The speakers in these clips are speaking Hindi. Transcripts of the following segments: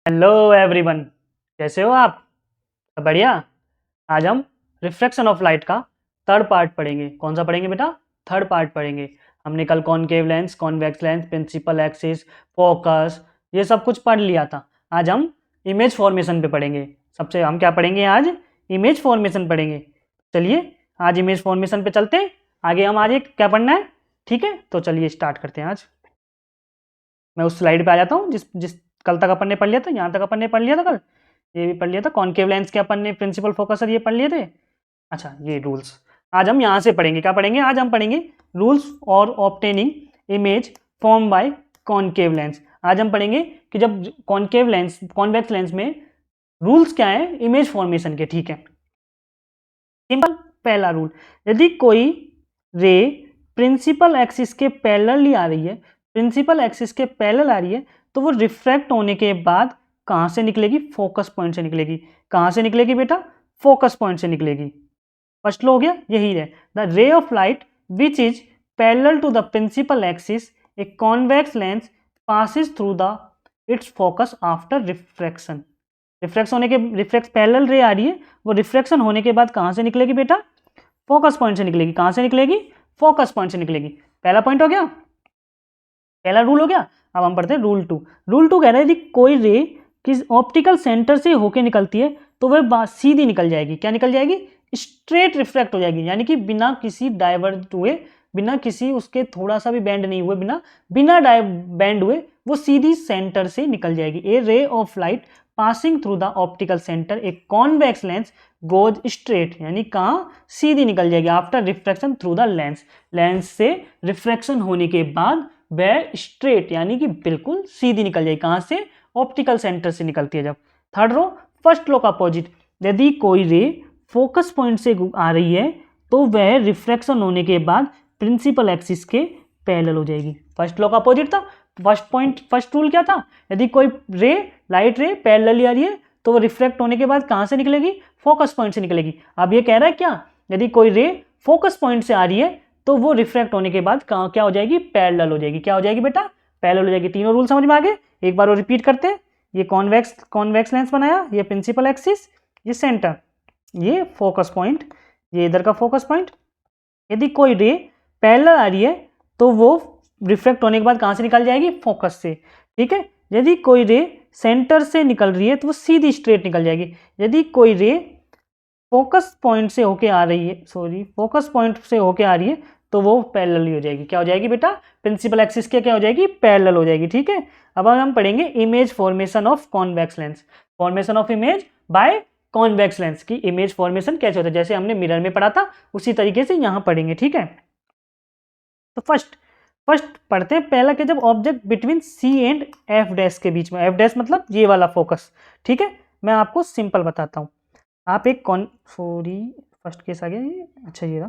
हेलो एवरीवन, कैसे हो आप? सब बढ़िया। आज हम रिफ्रैक्शन ऑफ लाइट का थर्ड पार्ट पढ़ेंगे। कौन सा पढ़ेंगे बेटा? थर्ड पार्ट पढ़ेंगे। हमने कल concave lens, convex lens, principal axis, focus, ये सब कुछ पढ़ लिया था। आज हम इमेज फॉर्मेशन पे पढ़ेंगे। सबसे हम क्या पढ़ेंगे आज? इमेज फॉर्मेशन पढ़ेंगे। चलिए आज इमेज फॉर्मेशन पे चलते हैं। आगे हम आज एक क्या पढ़ना है, ठीक है? तो चलिए स्टार्ट करते हैं। आज मैं उस स्लाइड पे आ जाता हूँ जिस जिस कल तक अपन ने पढ़ लिया था। यहाँ तक अपन ने पढ़ लिया था कल, ये भी पढ़ लिया था। कॉनकेव लेंस के अपन ने प्रिंसिपल फोकसर ये पढ़ लिए थे। अच्छा, ये रूल्स आज हम यहाँ से पढ़ेंगे। क्या पढ़ेंगे आज? हम पढ़ेंगे रूल्स और obtaining image form by concave lens. आज हम पढ़ेंगे कि जब कॉनकेव लेंस, कॉन्वेक्स लेंस में रूल्स क्या है इमेज फॉर्मेशन के, ठीक है? सिंपल पहला रूल, यदि कोई रे प्रिंसिपल एक्सिस के पैरेलल आ रही है, प्रिंसिपल एक्सिस के पैरेलल आ रही है, तो वो रिफ्रैक्ट होने के बाद कहां से निकलेगी? फोकस पॉइंट से निकलेगी। कहां से निकलेगी बेटा? फोकस पॉइंट से निकलेगी। फर्स्ट लो हो गया, यही है the ray of light which is parallel to the principal axis a convex lens passes through the its focus after refraction. Refraction होने के रिफ्रैक्ट पैरेलल रे आ रही है, वो रिफ्रैक्शन होने के बाद कहां से निकलेगी बेटा? फोकस पॉइंट से निकलेगी। कहां से निकलेगी? फोकस पॉइंट से निकलेगी। पहला पॉइंट हो गया, पहला रूल हो गया। अब हम पढ़ते हैं रूल टू। रूल टू कह रहा है यदि कोई रे किस ऑप्टिकल सेंटर से होके निकलती है तो वह सीधी निकल जाएगी। क्या निकल जाएगी? स्ट्रेट रिफ्रैक्ट हो जाएगी, यानी कि बिना किसी डाइवर्ट हुए, बिना किसी उसके थोड़ा सा भी बेंड नहीं हुए, बिना बिना बेंड हुए वो सीधी सेंटर से निकल जाएगी। A ray of light passing through the optical centre a convex lens goes straight, यानी कहां? सीधी निकल जाएगी after refraction through the lens. Lens से रिफ्रैक्शन होने के बाद वह स्ट्रेट यानी कि बिल्कुल सीधी निकल जाएगी। कहां से? ऑप्टिकल सेंटर से निकलती है जब। थर्ड रो, फर्स्ट लो का अपोजिट, यदि कोई रे फोकस पॉइंट से आ रही है तो वह रिफ्रैक्शन होने के बाद प्रिंसिपल एक्सिस के पैरेलल हो जाएगी। फर्स्ट लो का अपोजिट था। फर्स्ट रूल क्या था? यदि कोई रे, लाइट रे पैरेलल आ रही है तो वो रिफ्रैक्ट होने के बाद कहां से निकलेगी? फोकस पॉइंट से निकलेगी। अब ये कह रहा है क्या? यदि कोई रे फोकस पॉइंट से आ रही है तो वो रिफ्रैक्ट होने के बाद क्या हो जाएगी? पैरेलल हो जाएगी। क्या हो जाएगी बेटा? पैरेलल हो जाएगी। तीनों रूल समझ में आ गए? एक बार वो रिपीट करते हैं। ये कॉन्वेक्स लेंस बनाया, ये प्रिंसिपल एक्सिस, ये सेंटर, ये फोकस पॉइंट, ये इधर का फोकस पॉइंट। यदि कोई रे पैरेलल आ रही है तो वो रिफ्रैक्ट होने के बाद कहां से निकल जाएगी? फोकस से, ठीक है? यदि कोई रे सेंटर से निकल रही है तो वो सीधी स्ट्रेट निकल जाएगी। यदि कोई रे फोकस पॉइंट से होके आ रही है, फोकस पॉइंट से होके आ रही है तो वो पैरेलल ही हो जाएगी। क्या हो जाएगी बेटा? प्रिंसिपल एक्सिस के क्या हो जाएगी? पैरेलल हो जाएगी, ठीक है? अब हम पढ़ेंगे image formation of convex lens. Formation of image by convex lens की इमेज फॉर्मेशन कैसे होता है, जैसे हमने मिरर में पढ़ा था उसी तरीके से यहां पढ़ेंगे, ठीक है? तो फर्स्ट पढ़ते हैं पहला कि जब object between C and F dash के बीच में, एफ डैश मतलब ये वाला फोकस, ठीक है? मैं आपको सिंपल बताता हूं। आप एक फर्स्ट केस आ गया ये। अच्छा, ये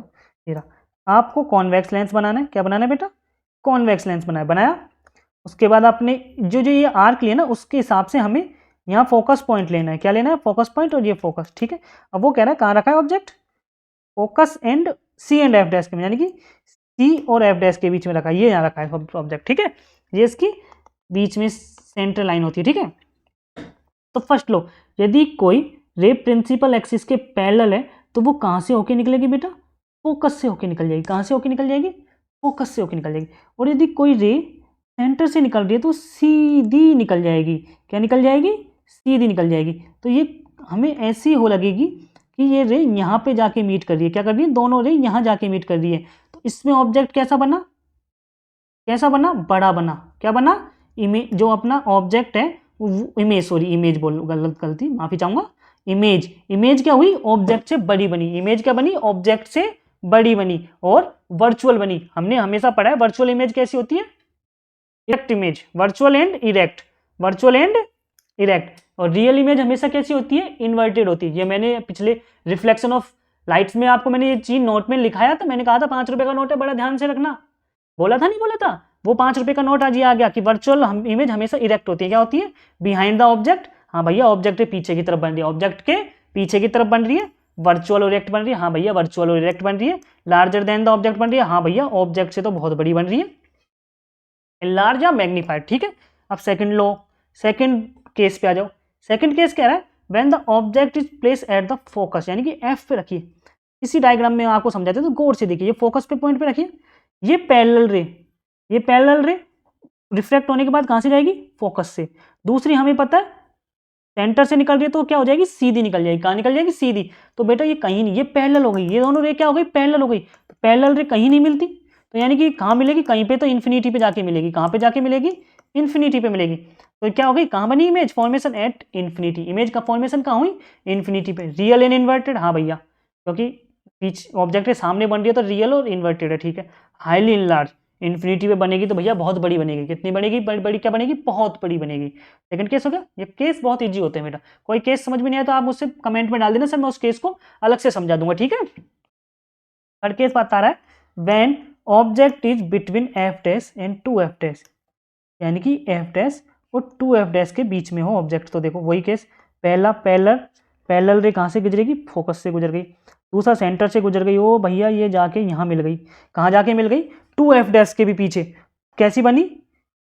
रहा। आपको कॉन्वेक्स लेंस बनाना है। क्या बनाना है बेटा? कॉन्वेक्स लेंस बनाया। उसके बाद आपने जो ये आर्क लिया ना, उसके हिसाब से हमें यहाँ फोकस पॉइंट लेना है। क्या लेना है? फोकस पॉइंट और ये फोकस, ठीक है? अब वो कह रहा है कहाँ रखा है object? Focus and C and F dash के, यानी कि सी और एफ डैश के बीच में रखा है। ये यहाँ रखा है ऑब्जेक्ट, ठीक है? ये इसकी बीच में सेंटर लाइन होती है, ठीक है? तो फर्स्ट लो, यदि कोई रे प्रिंसिपल एक्सिस के पैरेलल है तो वो कहां से होके निकलेगी बेटा? फोकस से होके निकल जाएगी। कहां से होके निकल जाएगी? फोकस से होके निकल जाएगी। और यदि कोई रे सेंटर से निकल रही है तो सीधी निकल जाएगी। क्या निकल जाएगी? सीधी निकल जाएगी। तो ये हमें ऐसी हो लगेगी कि ये रे यहाँ पे जाके मीट कर रही है। क्या कर रही है? दोनों रे यहाँ जाके मीट कर रही है। तो इसमें ऑब्जेक्ट कैसा बना? बड़ा बना। क्या बना? इमेज, जो अपना ऑब्जेक्ट है, इमेज बोल, गलती, माफी चाहूंगा। इमेज क्या हुई? ऑब्जेक्ट से बड़ी बनी। इमेज क्या बनी? ऑब्जेक्ट से बड़ी बनी और वर्चुअल बनी। हमने हमेशा पढ़ा है वर्चुअल इमेज कैसी होती है? Erect image, virtual and erect. और रियल इमेज हमेशा कैसी होती है? इन्वर्टेड होती है। ये मैंने पिछले रिफ्लेक्शन ऑफ लाइट्स में आपको मैंने ये चीज नोट में लिखाया था। मैंने कहा था 5 रुपए का नोट है, बड़ा ध्यान से रखना। बोला था, नहीं बोला था? वो 5 रुपए का नोट आज ये आ गया कि वर्चुअल इमेज हमेशा इरेक्ट होती है। क्या होती है? Behind the object. हाँ भैया, ऑब्जेक्ट के पीछे की तरफ बन रही है, ऑब्जेक्ट के पीछे की तरफ बन रही है। वर्चुअल और इरेक्ट बन रही है। हाँ भैया, वर्चुअल और इरेक्ट बन रही है। लार्जर देन द ऑब्जेक्ट बन रही है। हाँ भैया, ऑब्जेक्ट से तो बहुत बड़ी बन रही है। लार्ज या मैग्नीफाइड, ठीक है? अब सेकंड लो, सेकंड केस पे आ जाओ। सेकंड केस कह रहा है when the object is place at the focus, यानी कि एफ पे रखिए। इसी डायग्राम में आपको समझाते हैं तो गौर से देखिए, ये फोकस पे पॉइंट पे रखिए, ये पैरेलल रे, ये पैरेलल रे रिफ्लेक्ट होने के बाद कहाँ से जाएगी, फोकस से। दूसरी हमें पता है सेंटर से निकल रही है तो क्या हो जाएगी, सीधी निकल जाएगी। कहाँ निकल जाएगी, सीधी। तो बेटा ये कहीं नहीं, ये पैरेलल हो गई, ये दोनों रे क्या हो गई, पैरेलल हो गई। तो पैरेलल रे कहीं नहीं मिलती, तो यानी कि कहाँ मिलेगी, कहीं पे तो इन्फिनिटी पे जाके मिलेगी। कहाँ पे जाके मिलेगी, इन्फिनिटी पे मिलेगी। तो क्या हो गई, कहाँ बनी image, formation at infinity. Image का फॉर्मेशन कहाँ हुई, इन्फिनिटी पे। रियल एंड इन्वर्टेड, हाँ भैया, क्योंकि पीछे ऑब्जेक्ट के सामने बन रही है तो रियल और इन्वर्टेड है, ठीक है। हाईली इनलार्ज, इन्फिनिटी पे बनेगी तो भैया बहुत बड़ी बनेगी। कितनी बनेगी, बड़ी क्या बनेगी, बहुत बड़ी बनेगी। सेकंड केस हो गया। ये केस बहुत इजी होते हैं बेटा, कोई केस समझ में नहीं आया तो आप मुझसे कमेंट में डाल देना, सर मैं उस केस को अलग से समझा दूंगा, ठीक है। थर्ड केस बता रहा है when object is between F dash and two F dash, यानी कि एफ डैश और टू एफ डैश के बीच में हो ऑब्जेक्ट। तो देखो वही केस, पहला पैरेलल रे कहाँ से गुजरेगी, फोकस से गुजर गई। दूसरा सेंटर से गुजर गई, ओ भैया ये जाके यहाँ मिल गई। कहाँ जाके मिल गई, टू एफ डैश के भी पीछे। कैसी बनी,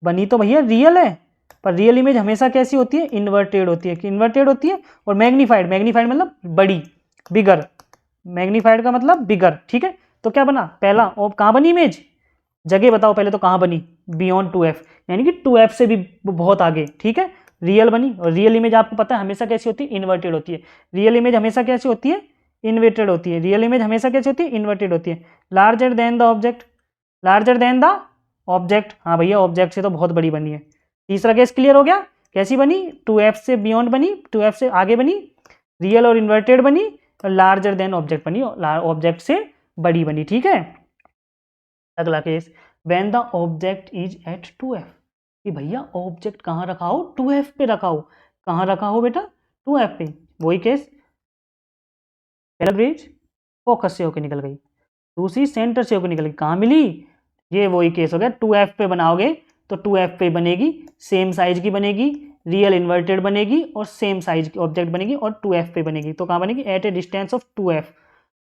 बनी तो भैया रियल है, पर रियल इमेज हमेशा कैसी होती है, इन्वर्टेड होती है। कि इन्वर्टेड होती है और मैग्नीफाइड, मैग्नीफाइड मतलब बड़ी, बिगर, मैग्नीफाइड का मतलब बिगर, ठीक है। तो क्या बना पहला, और कहाँ बनी इमेज, जगह बताओ पहले तो कहाँ बनी, बियॉन्ड टू एफ, यानी कि टू एफ से भी बहुत आगे, ठीक है। रियल बनी, और रियल इमेज आपको पता है हमेशा कैसी होती है, इन्वर्टेड होती है। रियल इमेज हमेशा कैसी होती है, इन्वर्टेड होती है। रियल इमेज हमेशा कैसी होती है, इन्वर्टेड होती है। Larger than the object, larger than the object, हाँ भैया ऑब्जेक्ट से तो बहुत बड़ी बनी है। तीसरा केस क्लियर हो गया, कैसी बनी, टू एफ से बियॉन्ड बनी, टू एफ से आगे बनी, रियल और इन्वर्टेड बनी, और लार्जर देन ऑब्जेक्ट बनी, ऑब्जेक्ट से बड़ी बनी, ठीक है। अगला case when the object is at two F, कि भैया ऑब्जेक्ट कहाँ रखा हो, टू एफ पे रखा हो। कहाँ रखा हो बेटा, टू एफ पे। वही केस, पहला ब्रिज फोकस से होकर निकल गई, दूसरी सेंटर से होकर निकल गई, कहाँ मिली, ये वही केस हो गया। टू एफ पे बनाओगे तो टू एफ पे बनेगी, सेम साइज की बनेगी, रियल इन्वर्टेड बनेगी और सेम साइज की ऑब्जेक्ट बनेगी, और टू एफ पे बनेगी। तो कहाँ बनेगी, at a distance of two F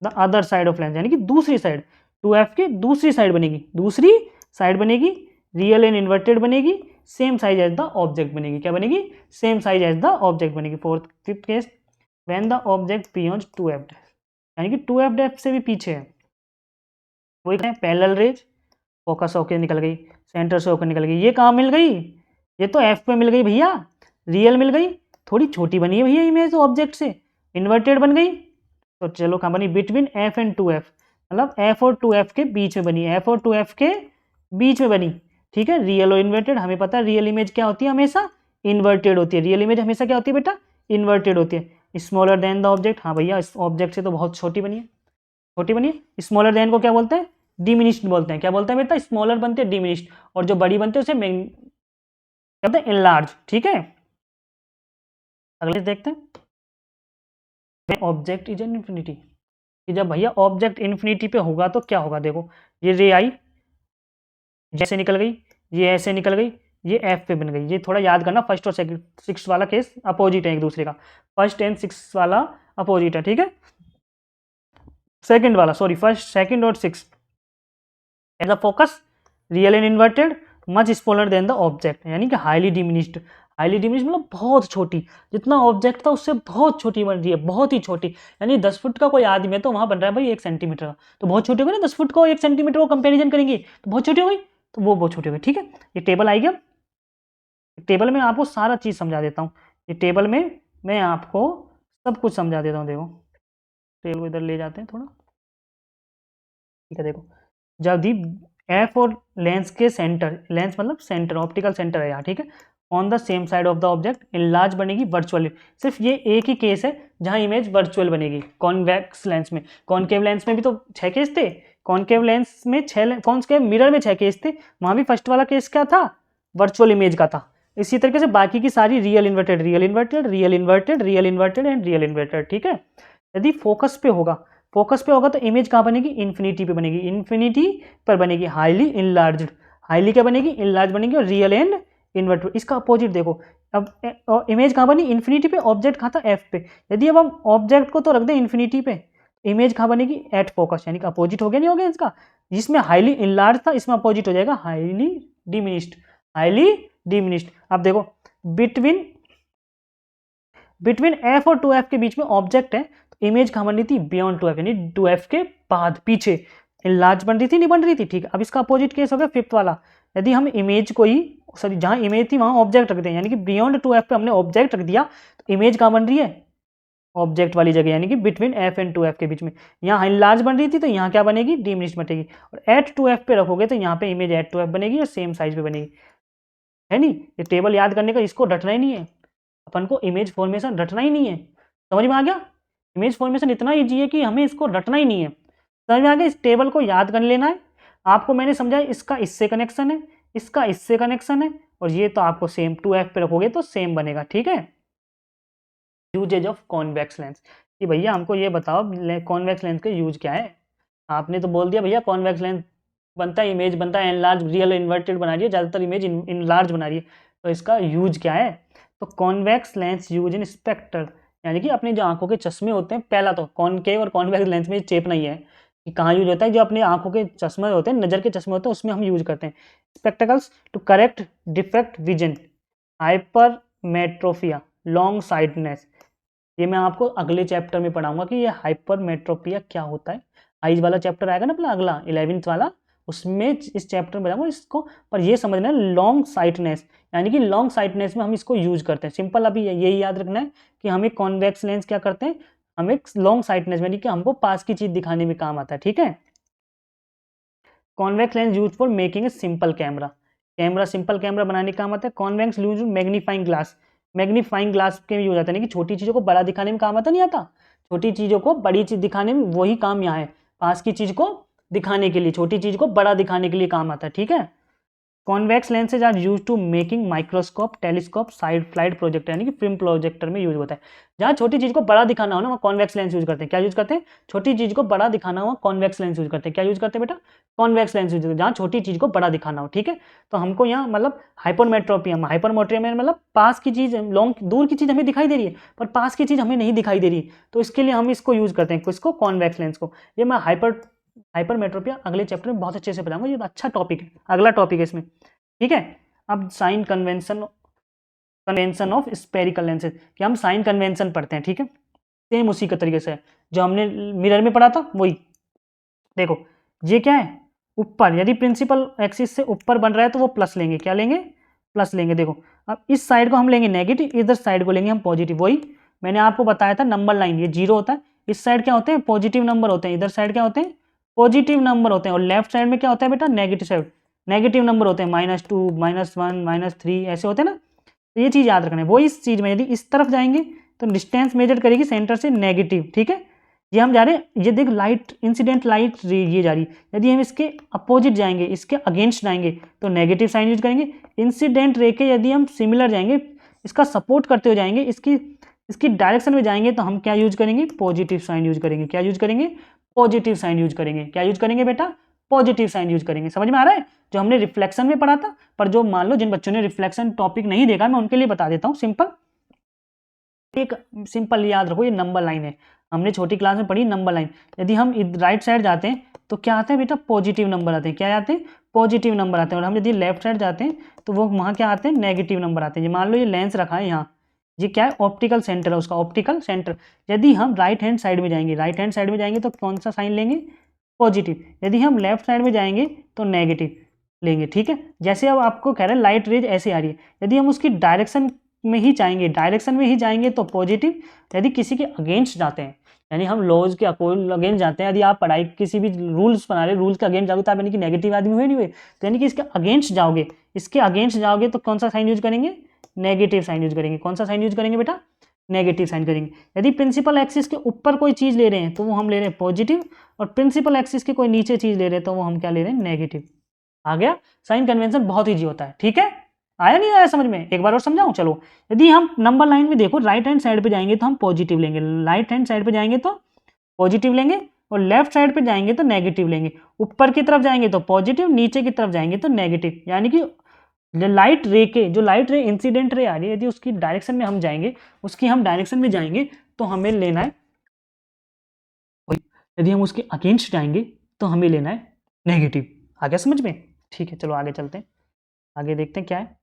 the other side of lens, यानी कि दूसरी साइड, टू एफ की दूसरी साइड बनेगी, दूसरी साइड बनेगी, रियल एंड इन्वर्टेड बनेगी, same size as the object बनेगी। क्या बनेगी, same size as the object बनेगी। Fourth fifth case when the object beyond two F, यानी कि टू एफ डेप्थ से भी पीछे है। वही कहें पैरेलल रेज, फोकस होकर निकल गई, सेंटर से होकर निकल गई। ये कहाँ मिल गई, ये तो एफ पे मिल गई भैया, रियल मिल गई, थोड़ी छोटी बनी है भैया इमेज ऑब्जेक्ट से, इन्वर्टेड बन गई। तो चलो कहाँ बनी, between F and two F, मतलब एफ और टू एफ के बीच में बनी, एफ और टू एफ के बीच में बनी, ठीक है। रियल और इन्वर्टेड, हमें पता है रियल इमेज क्या होती है, हमेशा इन्वर्टेड होती है। रियल इमेज हमेशा क्या होती है बेटा, इन्वर्टेड होती है। स्मॉलर देन द ऑब्जेक्ट, हाँ भैया इस ऑब्जेक्ट से तो बहुत छोटी बनी है, छोटी बनी है। स्मॉलर देन को क्या बोलते हैं, डिमिनिश्ड बोलते हैं। क्या बोलते हैं बेटा, स्मॉलर बनते हैं डिमिनिश्ड, और जो बड़ी बनते हैं उसे क्या बोलते हैं, इनलार्ज, ठीक है। अगले देखते हैं ऑब्जेक्ट इज एन इन्फिनिटी, कि जब भैया ऑब्जेक्ट इन्फिनिटी पे होगा तो क्या होगा। देखो ये रे आई, जैसे निकल गई, ये ऐसे निकल गई, ये एफ पे बन गई। ये थोड़ा याद करना, फर्स्ट और सेकंड सिक्स वाला केस अपोजिट है एक दूसरे का, फर्स्ट एंड सिक्स वाला अपोजिट है, ठीक है। सेकंड वाला, सॉरी फर्स्ट सेकंड और six as a focus, real and inverted, much smaller than the object, यानी कि हाईली डिमिनिश्ड। हाईली डिमिनिश्ड मतलब बहुत छोटी, जितना ऑब्जेक्ट था उससे बहुत छोटी बन रही है, बहुत ही छोटी। यानी 10 फुट का कोई आदमी है तो वहां बन रहा है भाई 1 सेंटीमीटर का, तो बहुत छोटी हो गई ना। 10 फुट को 1 सेंटीमीटर को कंपेरिजन करेंगे तो बहुत छोटी हो गई, तो वो बहुत छोटी हो गई, ठीक है। ये टेबल आएगी, अब टेबल में आपको सारा चीज़ समझा देता हूँ। ये टेबल में मैं आपको सब कुछ समझा देता हूँ। देखो टेबल को इधर ले जाते हैं थोड़ा, ठीक है। देखो जब दी एफ और लेंस के सेंटर, लेंस मतलब सेंटर, ऑप्टिकल सेंटर है यहाँ, ठीक है, on the same side of the object, enlarge बनेगी वर्चुअली। सिर्फ ये एक ही केस है जहाँ इमेज वर्चुअल बनेगी, कॉन्वेक्स लेंस में। कॉनकेव लेंस में भी तो 6 केस थे, कॉनकेव लेंस में 6, कॉनकेव मिरर में 6 केस थे, वहाँ भी फर्स्ट वाला केस क्या था, वर्चुअल इमेज का था। इसी तरीके से बाकी की सारी real inverted, real inverted, real inverted, real inverted and real inverted, ठीक है। यदि फोकस पे होगा, फोकस पे होगा तो इमेज कहाँ बनेगी, इन्फिनिटी पे बनेगी, इन्फिनिटी पर बनेगी, हाईली इनलार्ज्ड, हाईली क्या बनेगी, इनलार्ज बनेगी, और रियल एंड इन्वर्टेड। इसका अपोजिट देखो, अब इमेज कहाँ बनी, इन्फिनिटी पे, ऑब्जेक्ट कहाँ था, एफ पे। यदि अब हम ऑब्जेक्ट को तो रख दें इन्फिनिटी पे, इमेज कहाँ बनेगी, एट फोकस, यानी कि अपोजिट हो गया, नहीं हो गया इसका। जिसमें हाईली इनलार्ज था इसमें अपोजिट हो जाएगा हाईली डिमिनिश्ड, हाईली डिमिनिश्ड। अब देखो बिटवीन बिटवीन एफ और 2f के बीच में ऑब्जेक्ट है, तो इमेज कहाँ बन रही थी, बियॉन्ड 2f, यानी 2f के बाद, पीछे लार्ज बन रही थी, नहीं बन रही थी, ठीक है। अब इसका अपोजिट केस हो गया फिफ्थ वाला, यदि हम इमेज को ही, सॉरी जहाँ इमेज थी वहाँ ऑब्जेक्ट रख दें, यानी कि बियॉन्ड 2f पे हमने ऑब्जेक्ट रख दिया, तो इमेज कहाँ बन रही है, ऑब्जेक्ट वाली जगह, यानी कि बिटवीन एफ एंड 2f के बीच में। यहाँ लार्ज बन रही थी तो यहाँ क्या बनेगी, डिमिनिश बनेगी, और एट 2f पे रखोगे तो यहाँ पे इमेज एट 2f बनेगी और सेम साइज पे बनेगी, है नहीं। ये टेबल याद करने का इसको रटना ही नहीं है, अपन को इमेज फॉर्मेशन रटना ही नहीं है, समझ में आ गया। इमेज फॉर्मेशन इतना ईजी है कि हमें इसको रटना ही नहीं है, समझ में आ गया। इस टेबल को याद कर लेना है आपको, मैंने समझाया इसका इससे कनेक्शन है, इसका इससे कनेक्शन है, और ये तो आपको सेम 2f पे रखोगे तो सेम बनेगा, ठीक है। यूजेज ऑफ कॉन्वेक्स लेंस, कि भैया हमको ये बताओ कॉन्वेक्स लेंस के यूज क्या है। आपने तो बोल दिया भैया कॉन्वेक्स लेंस बनता है, इमेज बनता है एनलार्ज, रियल इन्वर्टेड बना रही है, ज़्यादातर इमेज इनलार्ज बना रही है, तो इसका यूज क्या है। तो convex lens use in spectacles, यानी कि अपनी जो आंखों के चश्मे होते हैं, पहला तो कॉनकेव और कॉन्वेक्स लेंस में चेप नहीं है कि कहाँ यूज होता है, जो अपनी आंखों के चश्मे होते हैं, नज़र के चश्मे होते हैं, उसमें हम यूज करते हैं। Spectacles to correct defect vision, hypermetropia, long sightedness, ये मैं आपको अगले चैप्टर में पढ़ाऊंगा कि ये हाइपरमेट्रोपिया क्या होता है। आइज वाला चैप्टर आएगा ना अपना अगला 11th वाला, उसमें इस चैप्टर में बताऊंगा इसको। पर ये समझना है लॉन्ग साइटनेस, यानी कि लॉन्ग साइटनेस में हम इसको यूज करते हैं। सिंपल अभी यही याद रखना है कि हम एक कॉन्वेक्स लेंस क्या करते हैं, हम एक लॉन्ग साइटनेस यानी कि हमको पास की चीज दिखाने में काम आता है, ठीक है। Convex lens use for making a simple camera, camera simple camera बनाने का काम आता है। Convex use magnifying glass, magnifying glass के यूज आता है, कि छोटी चीज़ों को बड़ा दिखाने में काम आता नहीं आता, छोटी चीज़ों को बड़ी चीज़ दिखाने में वही काम यहाँ है, पास की चीज़ को दिखाने के लिए, छोटी चीज़ को बड़ा दिखाने के लिए काम आता है, ठीक है। Convex lenses are use to making microscope, telescope, side flight projector, यानी कि फिल्म प्रोजेक्टर में यूज होता है। जहाँ छोटी चीज को बड़ा दिखाना हो ना, वहाँ कॉन्वेक्स लेंस यूज करते हैं। क्या यूज करते हैं, छोटी चीज को बड़ा दिखाना हो कॉन्वेक्स लेंस यूज करते हैं। क्या यूज करते हैं बेटा, कॉन्वेक्स लेंस यूज करते हैं, जहाँ छोटी चीज को बड़ा दिखाना हो, ठीक है। तो हमको यहाँ मतलब हाइपरमेट्रोपियम, हाइपरमेट्रियम मतलब पास की चीज, लॉन्ग दूर की चीज हमें दिखाई दे रही है पर पास की चीज हमें नहीं दिखाई दे रही, तो इसके लिए हम इसको यूज करते हैं, किसको, कॉन्वेक्स लेंस को। ये मैं हाइपरमेट्रोपिया अगले चैप्टर में बहुत अच्छे से बताऊंगा, ये अच्छा टॉपिक है, अगला टॉपिक है इसमें, ठीक है। अब sign convention, convention of spherical lenses, कि हम साइन कन्वेंशन पढ़ते हैं, ठीक है। सेम उसी के तरीके से जो हमने मिरर में पढ़ा था वही। देखो ये क्या है, ऊपर, यदि प्रिंसिपल एक्सिस से ऊपर बन रहा है तो वो प्लस लेंगे, क्या लेंगे, प्लस लेंगे। देखो अब इस साइड को हम लेंगे नेगेटिव, इधर साइड को लेंगे हम पॉजिटिव। वही मैंने आपको बताया था, नंबर लाइन ये जीरो होता है, इस साइड क्या होते हैं, पॉजिटिव नंबर होते हैं, इधर साइड क्या होते हैं, पॉजिटिव नंबर होते हैं, और लेफ्ट साइड में क्या होता है बेटा, नेगेटिव साइड, नेगेटिव नंबर होते हैं, -2, -1, -3 ऐसे होते हैं ना। तो ये चीज़ याद रखना है। वो इस चीज़ में यदि इस तरफ जाएंगे तो डिस्टेंस मेजर करेगी सेंटर से नेगेटिव, ठीक है। ये हम जा रहे हैं, ये देख लाइट, इंसिडेंट लाइट ये जा रही है, यदि हम इसके अपोजिट जाएंगे, इसके अगेंस्ट जाएंगे तो नेगेटिव साइन यूज करेंगे। इंसिडेंट रे के यदि हम सिमिलर जाएंगे, इसका सपोर्ट करते हुए जाएंगे, इसकी डायरेक्शन में जाएंगे तो हम क्या यूज करेंगे, पॉजिटिव साइन यूज करेंगे। क्या यूज करेंगे, पॉजिटिव साइन यूज करेंगे। क्या यूज करेंगे बेटा, पॉजिटिव साइन यूज करेंगे। समझ में आ रहा है, जो हमने रिफ्लेक्शन में पढ़ा था। पर जो मान लो जिन बच्चों ने रिफ्लेक्शन टॉपिक नहीं देखा, मैं उनके लिए बता देता हूँ सिंपल, एक सिंपल याद रखो, ये नंबर लाइन है, हमने छोटी क्लास में पढ़ी नंबर लाइन। यदि हम राइट साइड जाते हैं तो क्या आते हैं बेटा, पॉजिटिव नंबर आते हैं। क्या आते हैं, पॉजिटिव नंबर आते हैं। और हम यदि लेफ्ट साइड जाते हैं तो वो वहाँ क्या आते हैं, नेगेटिव नंबर आते हैं। ये मान लो ये लेंस रखा है यहाँ, ये क्या है, ऑप्टिकल सेंटर है उसका, ऑप्टिकल सेंटर। यदि हम राइट हैंड साइड में जाएंगे, राइट हैंड साइड में जाएंगे तो कौन सा साइन लेंगे, पॉजिटिव। यदि हम लेफ्ट साइड में जाएंगे तो नेगेटिव लेंगे, ठीक है। जैसे अब आपको कह रहे हैं लाइट रेज ऐसे आ रही है, यदि हम उसकी डायरेक्शन में ही जाएंगे, डायरेक्शन में ही जाएंगे तो पॉजिटिव। यदि किसी के अगेंस्ट जाते हैं, यानी हम लॉज के अगेंस्ट जाते हैं, यदि आप पढ़ाई किसी भी रूल्स बना रहे, रूल्स के अगेंस्ट जाओगे तो आप यानी कि नेगेटिव आदमी हुए नहीं हुए, तो यानी कि इसके अगेंस्ट जाओगे, इसके अगेंस्ट जाओगे तो कौन सा साइन यूज करेंगे, नेगेटिव साइन यूज करेंगे। कौन सा साइन यूज करेंगे बेटा, नेगेटिव साइन करेंगे। यदि प्रिंसिपल एक्सिस के ऊपर कोई चीज़ ले रहे हैं तो वो हम ले रहे हैं पॉजिटिव, और प्रिंसिपल एक्सिस के कोई नीचे चीज़ ले रहे हैं तो वो हम क्या ले रहे हैं, नेगेटिव। आ गया, साइन कन्वेंशन बहुत ईजी होता है, ठीक है। आया नहीं आया समझ में, एक बार और समझाऊं, चलो। यदि हम नंबर लाइन में देखो, राइट हैंड साइड पे जाएंगे तो हम पॉजिटिव लेंगे, राइट हैंड साइड पे जाएंगे तो पॉजिटिव लेंगे, और लेफ्ट साइड पे जाएंगे तो नेगेटिव लेंगे। ऊपर की तरफ जाएंगे तो पॉजिटिव, नीचे की तरफ जाएंगे तो नेगेटिव। यानी कि लाइट रे के, जो लाइट रे इंसिडेंट रे आ रही है, यदि उसकी डायरेक्शन में हम जाएंगे, उसकी हम डायरेक्शन में जाएंगे तो हमें लेना है, यदि हम उसके अगेंस्ट जाएंगे तो हमें लेना है नेगेटिव। आ गया समझ में, ठीक है। चलो आगे चलते हैं, आगे देखते हैं क्या है।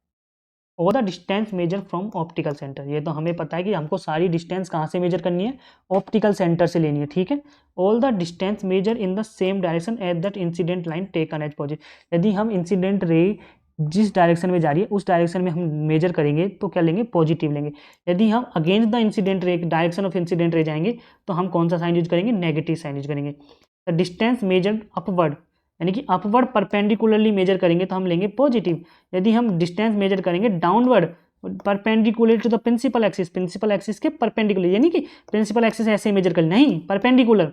और the distance measure from optical centre. ये तो हमें पता है कि हमको सारी डिस्टेंस कहाँ से मेजर करनी है, ऑप्टिकल सेंटर से लेनी है, ठीक है। All the distance measure in the same direction at that incident line taken as positive. यदि हम इंसिडेंट रे जिस डायरेक्शन में जा रही है उस डायरेक्शन में हम मेजर करेंगे तो क्या लेंगे, पॉजिटिव लेंगे। यदि हम against the incident ray, direction of incident ray जाएंगे तो हम कौन सा साइन यूज करेंगे, नेगेटिव साइन यूज करेंगे। द डिस्टेंस मेजर अपवर्ड, यानी कि अपवर्ड परपेंडिकुलरली मेजर करेंगे तो हम लेंगे पॉजिटिव। यदि हम डिस्टेंस मेजर करेंगे downward perpendicular to the principal axis, principal axis के परपेंडिकुलर, यानी कि प्रिंसिपल एक्सिस ऐसे मेजर कर, नहीं परपेंडिकुलर,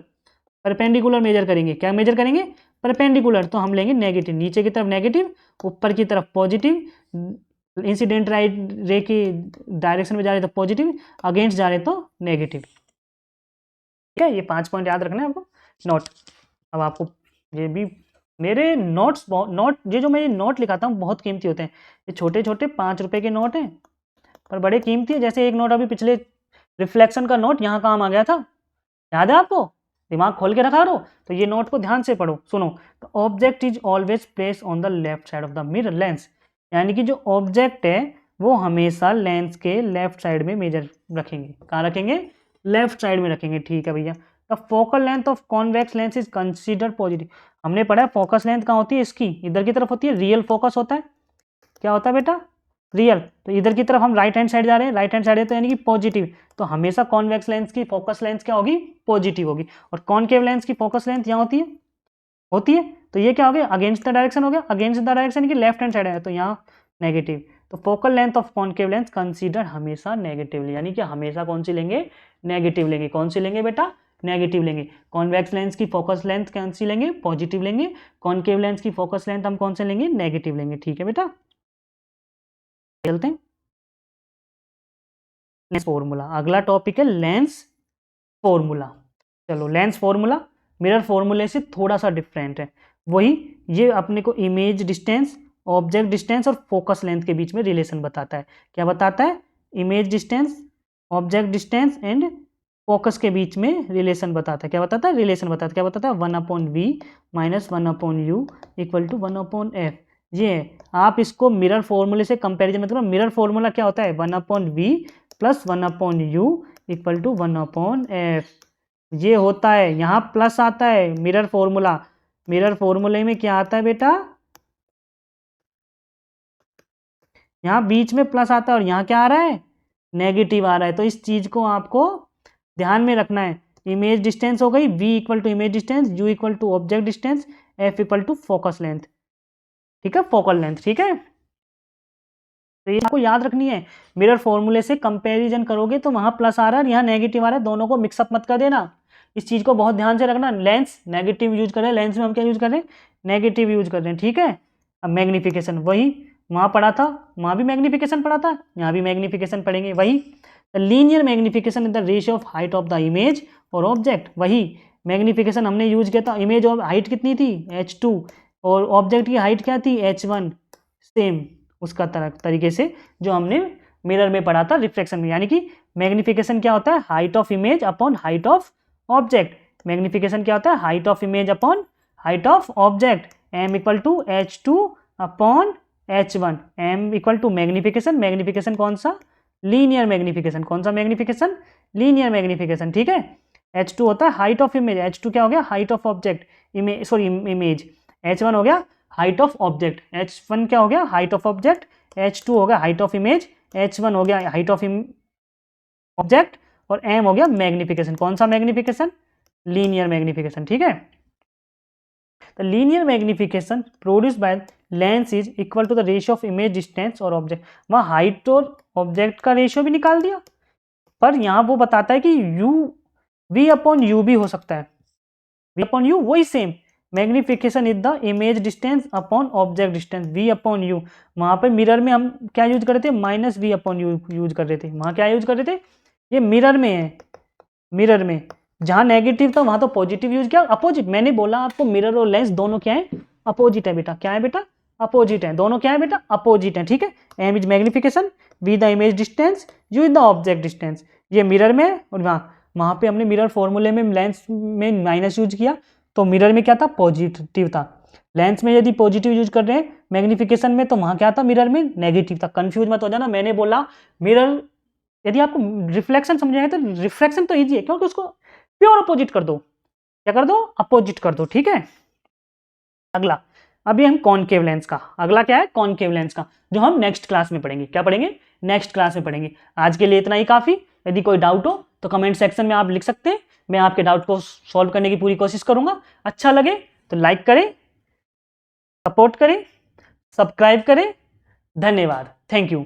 परपेंडिकुलर मेजर करेंगे। क्या मेजर करेंगे, परपेंडिकुलर, तो हम लेंगे नेगेटिव। नीचे की तरफ नेगेटिव, ऊपर की तरफ पॉजिटिव। इंसिडेंट राइट रे की डायरेक्शन में जा रहे तो पॉजिटिव, अगेंस्ट जा रहे तो नेगेटिव। ठीक है, ये 5 पॉइंट याद रखना है आपको। नोट, अब आपको ये भी मेरे नोट्स, नोट ये जो मैं ये नोट लिखाता हूँ बहुत कीमती होते हैं। ये छोटे छोटे 5 रुपए के नोट हैं पर बड़े कीमती है। जैसे एक नोट अभी पिछले रिफ्लेक्शन का नोट यहाँ काम आ गया था, याद है आपको, दिमाग खोल के रखा रहो। तो ये नोट को ध्यान से पढ़ो, सुनो। तो object is always place on the left side of the mirror lens, यानी कि जो ऑब्जेक्ट है वो हमेशा लेंस के लेफ्ट साइड में मेजर रखेंगे। कहाँ रखेंगे, लेफ्ट साइड में रखेंगे, ठीक है भैया। The focal length of convex lens is consider positive. हमने पढ़ा है फोकस लेंथ कहाँ होती है, इसकी इधर की तरफ होती है, रियल फोकस होता है। क्या होता है बेटा, रियल। तो इधर की तरफ हम राइट हैंड साइड जा रहे हैं, राइट हैंड साइड है तो यानी कि पॉजिटिव। तो हमेशा कॉन्वेक्स लेंस की फोकस लेंथ क्या होगी, पॉजिटिव होगी। और कॉनकेव लेंस की फोकस लेंथ यहाँ होती है। तो ये क्या हो गया, अगेंस्ट द डायरेक्शन हो गया, अगेंस्ट द डायरेक्शन की लेफ्ट हैंड साइड है तो यहाँ नेगेटिव। तो focal length of concave lens consider हमेशा नेगेटिवली, यानी कि हमेशा कौन सी लेंगे, नेगेटिव लेंगे। कौन सी लेंगे बेटा, नेगेटिव लेंगे। कॉन्वेक्स लेंस की फोकस लेंथ कौन सी लेंगे, पॉजिटिव लेंगे। कॉनकेव लेंस की फोकस लेंथ हम कौन से लेंगे, नेगेटिव लेंगे। ठीक है बेटा, चलते हैं लेंस फॉर्मूला। अगला टॉपिक है लेंस फॉर्मूला। चलो, लेंस फॉर्मूला मिरर फॉर्मूले से थोड़ा सा डिफरेंट है। वही ये अपने को इमेज डिस्टेंस, ऑब्जेक्ट डिस्टेंस और फोकस लेंथ के बीच में रिलेशन बताता है। क्या बताता है, image distance, object distance and focus के बीच में रिलेशन बताता है। क्या बताता है, रिलेशन बताता है। क्या बताता है, 1/v minus 1/u equal to 1/f। ये है, आप इसको मिरर फॉर्मूले से कंपेरिजन मतलब, मिरर फॉर्मूला क्या होता है, 1/v plus 1/u equal to 1/f। ये होता है, यहाँ प्लस आता है मिरर फॉर्मूला। मिरर फॉर्मूले में क्या आता है बेटा, यहाँ बीच में प्लस आता है और यहाँ क्या आ रहा है, नेगेटिव आ रहा है। तो इस चीज को आपको ध्यान में रखना है। इमेज डिस्टेंस हो गई, v equal to image distance, u equal to object distance, f equal to focus length. ठीक है, फोकल लेंथ। ठीक है, तो ये आपको याद रखनी है। मिरर फॉर्मूले से कंपैरिजन करोगे तो वहां प्लस आ रहा है, यहाँ नेगेटिव आ रहा है, दोनों को मिक्सअप मत कर देना। इस चीज को बहुत ध्यान से रखना। लेंस नेगेटिव यूज कर रहे हैं, लेंस में हम क्या यूज कर रहे हैं, नेगेटिव यूज कर रहे हैं। ठीक है, अब मैग्निफिकेशन वही वहां पढ़ा था, वहां भी मैग्निफिकेशन पढ़ा था, यहाँ भी मैग्निफिकेशन पढ़ेंगे। वही linear magnification in the ratio of height of the image और ऑब्जेक्ट। वही मैग्निफिकेशन हमने यूज किया था। इमेज और हाइट कितनी थी, h2, और ऑब्जेक्ट की हाइट क्या थी, h1। सेम उसका तरीके से जो हमने मिरर में पढ़ा था रिफ्लेक्शन में। यानी कि मैग्निफिकेशन क्या होता है, height of image upon height of object. Magnification क्या होता है, height of image upon height of object. m equal to h2 upon h1। m equal to magnification, magnification कौन सा, लीनियर मैग्निफिकेशन। कौन सा मैग्निफिकेशन, लीनियर मैग्निफिकेशन। ठीक है, h2 होता है हाइट ऑफ इमेज, h2 क्या हो गया, height of object, image sorry image. h1 हो गया हाइट ऑफ ऑब्जेक्ट, h1 क्या हो गया, हाइट ऑफ ऑब्जेक्ट, h2 हो गया हाइट ऑफ इमेज, h1 हो गया हाइट ऑफ ऑब्जेक्ट, और m हो गया मैग्निफिकेशन। कौन सा मैग्निफिकेशन, लीनियर मैग्निफिकेशन। ठीक है, तो linear magnification produce by lens is equal to the ratio of image distance और ऑब्जेक्ट। वहाँ हाइट और ऑब्जेक्ट का रेशियो भी निकाल दिया, पर यहाँ वो बताता है कि u v/u भी हो सकता है। v/u वही same, magnification is the image distance upon object distance, v/u। वहाँ पे मिरर में हम क्या यूज कर रहे थे, माइनस v/u यूज कर रहे थे। वहाँ क्या यूज कर रहे थे, ये मिरर में है, मिरर में जहाँ नेगेटिव था वहाँ तो पॉजिटिव यूज किया। अपोजिट, मैंने बोला आपको मिरर और लेंस दोनों क्या है, अपोजिट है बेटा। क्या है बेटा, अपोजिट है, दोनों क्या है बेटा, अपोजिट है। ठीक है, m is magnification, v the image distance, u is the object distance. ये मिरर में है और वहाँ पे हमने मिरर फॉर्मूले में लेंस में माइनस यूज किया, तो मिरर में क्या था, पॉजिटिव था। लेंस में यदि पॉजिटिव यूज कर रहे हैं मैग्निफिकेशन में, तो वहाँ क्या था, मिरर में नेगेटिव था। कंफ्यूज मत हो जाना, मैंने बोला मिरर, यदि आपको रिफ्लेक्शन समझाएंगे तो रिफ्रैक्शन तो ईजी है, क्योंकि उसको प्योर अपोजिट कर दो। क्या कर दो, अपोजिट कर दो, ठीक है। अगला, अभी हम कॉनकेव लेंस का, अगला क्या है, कॉनकेव लेंस का, जो हम नेक्स्ट क्लास में पढ़ेंगे। क्या पढ़ेंगे, नेक्स्ट क्लास में पढ़ेंगे। आज के लिए इतना ही काफ़ी। यदि कोई डाउट हो तो कमेंट सेक्शन में आप लिख सकते हैं, मैं आपके डाउट को सॉल्व करने की पूरी कोशिश करूंगा। अच्छा लगे तो लाइक करें, सपोर्ट करें, सब्सक्राइब करें। धन्यवाद, थैंक यू।